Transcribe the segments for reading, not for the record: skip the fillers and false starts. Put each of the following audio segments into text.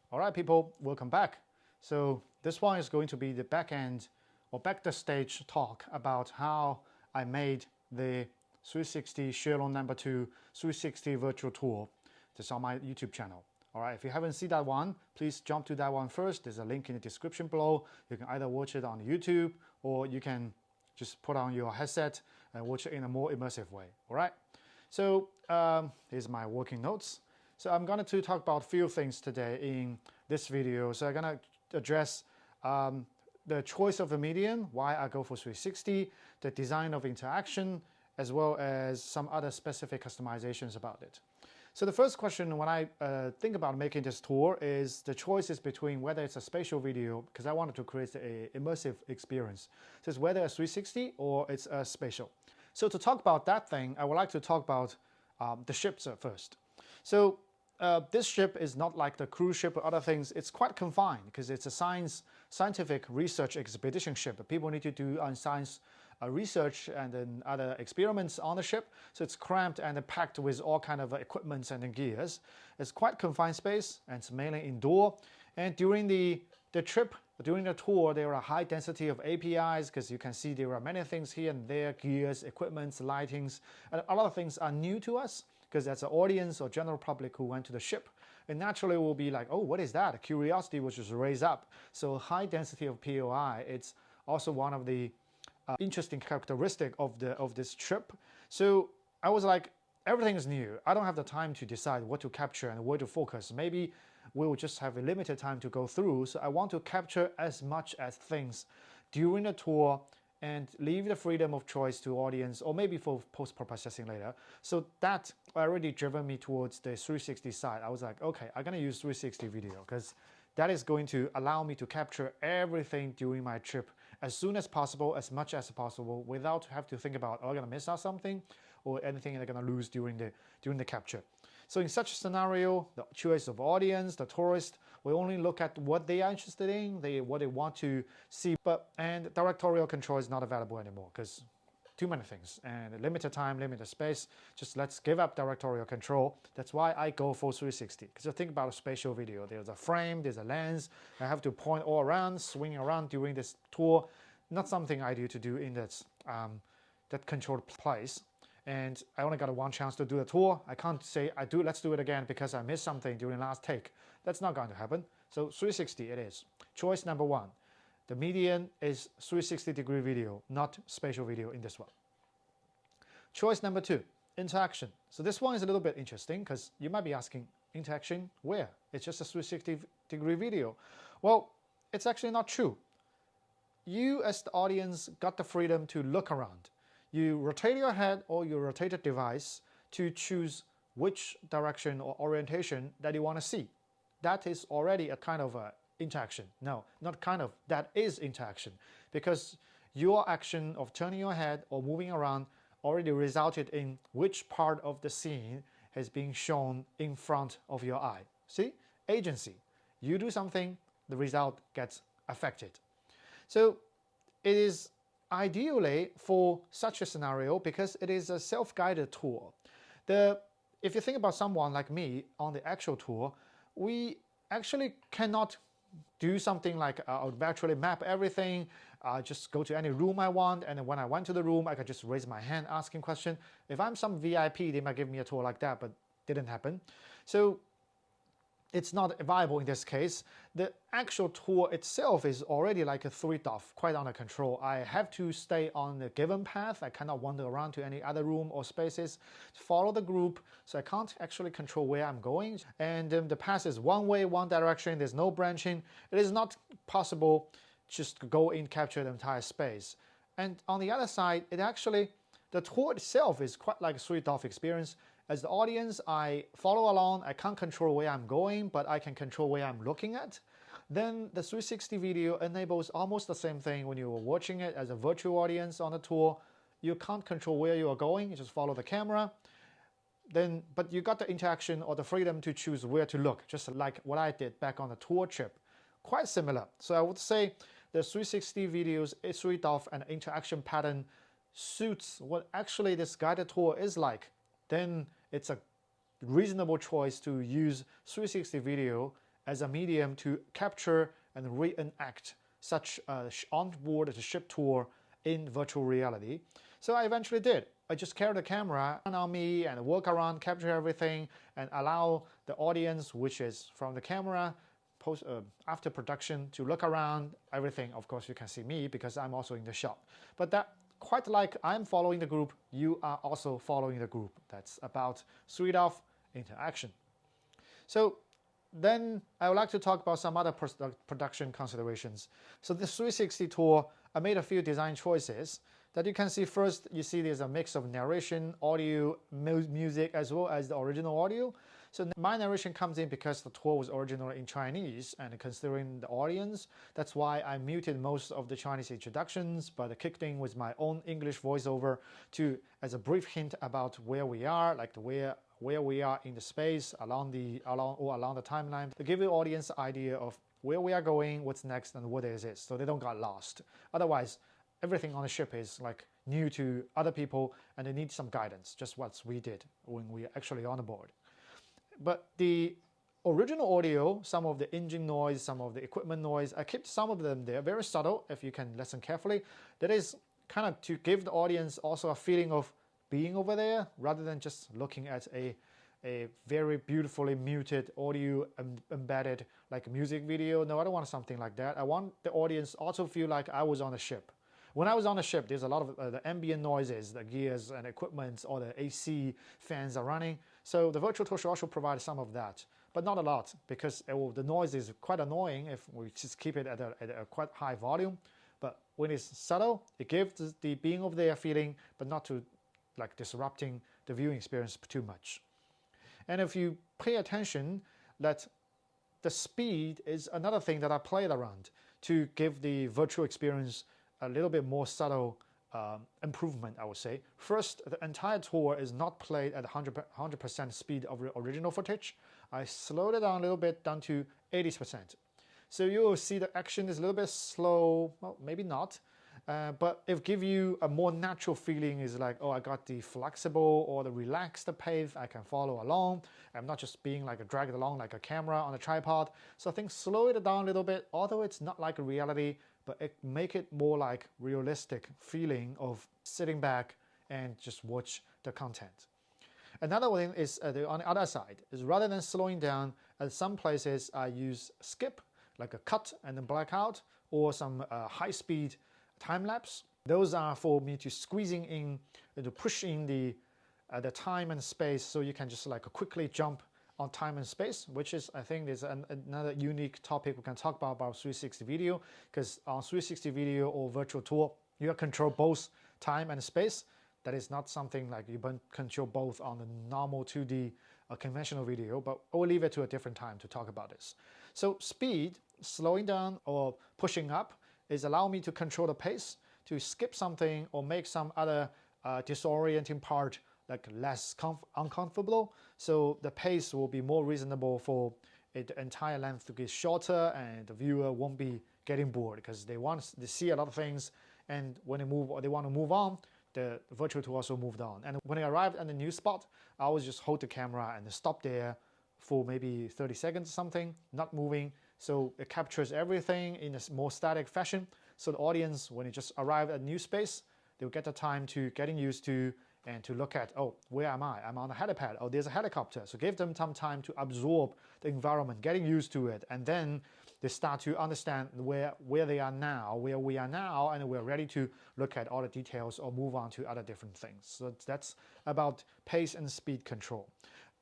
All right, people, welcome back. So this one is going to be the back end or back the stage talk about how I made the 360 Xue Long number 2 360 virtual tour. That's on my YouTube channel. All right, if you haven't seen that one, please jump to that one first. There's a link in the description below. You can either watch it on YouTube or you can just put on your headset and watch it in a more immersive way. All right, so here's my working notes. So I'm going to talk about a few things today in this video. So I'm going to address the choice of the medium, why I go for 360, the design of interaction, as well as some other specific customizations about it. So the first question when I think about making this tour is the choices between whether it's a spatial video, because I wanted to create an immersive experience. So it's whether a 360 or it's a spatial. So to talk about that thing, I would like to talk about the ships first. So this ship is not like the cruise ship or other things. It's quite confined because it's a scientific research expedition ship. People need to do science research and then other experiments on the ship. So it's cramped and packed with all kind of equipment and gears. It's quite confined space and it's mainly indoor. And during the trip, during the tour, there are a high density of APIs because you can see there are many things here and there, gears, equipments, lightings, and a lot of things are new to us. Because as an audience or general public who went to the ship, it naturally will be like, oh, what is that? Curiosity will just raise up. So high density of POI, it's also one of the interesting characteristic of this trip. So I was like, everything is new. I don't have the time to decide what to capture and where to focus. Maybe we will just have a limited time to go through. So I want to capture as much as things during the tour and leave the freedom of choice to audience or maybe for post-processing later. So that already driven me towards the 360 side. I was like, okay, I'm gonna use 360 video because that is going to allow me to capture everything during my trip as soon as possible, as much as possible, without have to think about, oh, I'm gonna miss out something or anything they're gonna lose during the capture. So in such a scenario, the choice of audience, the tourist, we only look at what they are interested in, what they want to see, and directorial control is not available anymore because too many things and limited time, limited space. Just let's give up directorial control. That's why I go for 360. Because you think about a spatial video, there's a frame, there's a lens. I have to point all around, swing around during this tour. Not something I do to do in that controlled place. And I only got one chance to do the tour. I can't say let's do it again because I missed something during last take. That's not going to happen. So 360 it is. Choice number one. The median is 360-degree video, not spatial video in this one. Choice number two, interaction. So this one is a little bit interesting because you might be asking, interaction where? It's just a 360-degree video. Well, it's actually not true. You as the audience got the freedom to look around. You rotate your head or you rotate the device to choose which direction or orientation that you want to see. That is already a kind of interaction. No, not kind of, that is interaction. Because your action of turning your head or moving around already resulted in which part of the scene has been shown in front of your eye. See? Agency. You do something, the result gets affected. So it is ideally for such a scenario because it is a self-guided tour. If you think about someone like me on the actual tour, we actually cannot do something like I would virtually map everything, just go to any room I want, and then when I went to the room, I could just raise my hand asking question. If I'm some VIP, they might give me a tour like that, but didn't happen. So it's not viable in this case. The actual tour itself is already like a 3DOF, quite under control. I have to stay on the given path. I cannot wander around to any other room or spaces. Follow the group, so I can't actually control where I'm going. And the path is one way, one direction. There's no branching. It is not possible just to go in, capture the entire space. And on the other side, the tour itself is quite like a 3DOF experience. As the audience, I follow along. I can't control where I'm going, but I can control where I'm looking at. Then the 360 video enables almost the same thing when you are watching it as a virtual audience on the tour. You can't control where you are going. You just follow the camera. But you got the interaction or the freedom to choose where to look, just like what I did back on the tour trip. Quite similar. So I would say the 360 videos, 3DOF and interaction pattern suits what actually this guided tour is like. Then it's a reasonable choice to use 360 video as a medium to capture and reenact such a onboard ship tour in virtual reality. So I eventually did. I just carried the camera on me and walk around, capture everything, and allow the audience, which is from the camera, after production, to look around everything. Of course, you can see me because I'm also in the shot. But that, quite like I'm following the group, you are also following the group. That's about suite-off interaction. So then I would like to talk about some other production considerations. So the 360 tour, I made a few design choices that you can see. First, you see there's a mix of narration, audio, music, as well as the original audio. So my narration comes in because the tour was originally in Chinese, and considering the audience, that's why I muted most of the Chinese introductions, but kicked in with my own English voiceover as a brief hint about where we are, like where we are in the space along the timeline, to give the audience an idea of where we are going, what's next, and what it is, so they don't get lost. Otherwise, everything on the ship is like new to other people, and they need some guidance, just what we did when we were actually on the board. But the original audio, some of the engine noise, some of the equipment noise, I kept some of them there, very subtle if you can listen carefully. That is kind of to give the audience also a feeling of being over there, rather than just looking at a very beautifully muted audio embedded like a music video. No, I don't want something like that. I want the audience also feel like I was on a ship. When I was on the ship, there's a lot of the ambient noises, the gears and equipment, or the AC fans are running. So the virtual tour should also provide some of that, but not a lot, because the noise is quite annoying if we just keep it at a quite high volume. But when it's subtle, it gives the being over there feeling, but not to like disrupting the viewing experience too much. And if you pay attention, that the speed is another thing that I played around to give the virtual experience a little bit more subtle improvement, I would say. First, the entire tour is not played at 100% speed of the original footage. I slowed it down a little bit, down to 80%. So you will see the action is a little bit slow, well, maybe not, but it gives you a more natural feeling. Is like, oh, I got the flexible or the relaxed pace, I can follow along. I'm not just being like dragged along like a camera on a tripod. So I think slow it down a little bit, although it's not like a reality, but it make it more like realistic feeling of sitting back and just watch the content. Another one is on the other side, is rather than slowing down, at some places I use skip, like a cut and then blackout, or some high-speed time-lapse. Those are for me to squeezing in, to push in the time and space, so you can just like quickly jump on time and space, which is, I think, is another unique topic we can talk about 360 video, because on 360 video or virtual tour, you control both time and space. That is not something like you control both on the normal 2D conventional video, but we'll leave it to a different time to talk about this. So speed, slowing down or pushing up, is allow me to control the pace, to skip something or make some other disorienting part like less uncomfortable. So the pace will be more reasonable for the entire length to get shorter, and the viewer won't be getting bored because they see a lot of things, and when they move or they want to move on, the virtual tour also moved on. And when I arrived at the new spot, I always just hold the camera and stop there for maybe 30 seconds or something, not moving. So it captures everything in a more static fashion. So the audience, when it just arrived at a new space, they'll get the time to getting used to and to look at, oh, where am I? I'm on a helipad. Oh, there's a helicopter. So give them some time to absorb the environment, getting used to it, and then they start to understand where they are now, where we are now, and we're ready to look at all the details or move on to other different things. So that's about pace and speed control.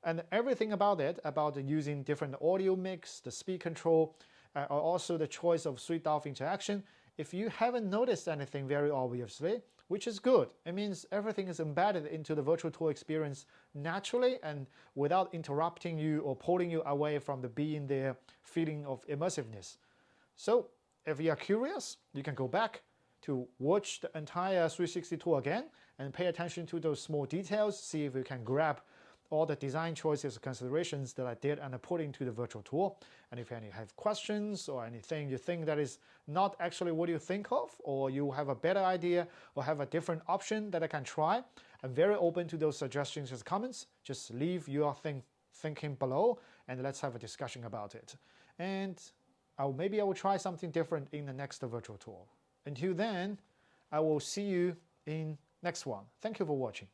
And everything about it, about using different audio mix, the speed control, or also the choice of suite-off interaction. If you haven't noticed anything very obviously, which is good, it means everything is embedded into the virtual tour experience naturally and without interrupting you or pulling you away from the being there feeling of immersiveness. So if you are curious, you can go back to watch the entire 360 tour again and pay attention to those small details, see if you can grab all the design choices, considerations that I did and I put into the virtual tour. And if you have questions or anything you think that is not actually what you think of, or you have a better idea or have a different option that I can try, I'm very open to those suggestions and comments. Just leave your thinking below and let's have a discussion about it. and maybe I will try something different in the next virtual tour. Until then, I will see you in next one. Thank you for watching.